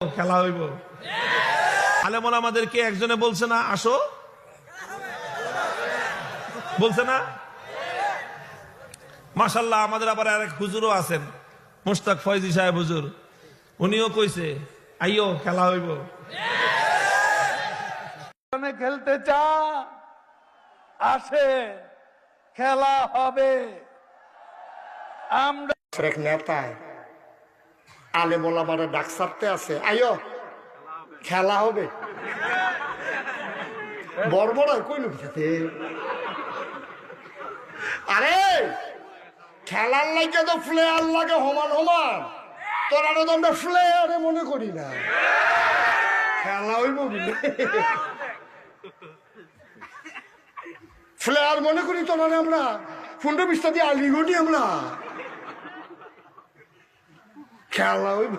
খেলা হইব। আলেমন আমাদেরকে একজনে বলছে না আসো, বলছে না? মাশাআল্লাহ, আমাদের আবার আরেক হুজুরও আছেন, মুশতাক ফয়জি সাহেব হুজুর, উনিও কইছে আইও খেলা হইব। খেলতে চা আসে, খেলা হবে। আমরা এক নেতায় আলে মোলামারে ডাক সারতে আছে, আইও খেলা হবে। বর্বরায় কইল খেতে, আরে খেলার লাগে তো প্লেয়ার লাগে সমান সমান, তোরা তো আমরা প্লেয়ারে মনে করি না, খেলা হইব বলে প্লেয়ার মনে করি। তোরা আমরা 15-20টা দিয়ে আলিগনি, আমরা খেলা হইব।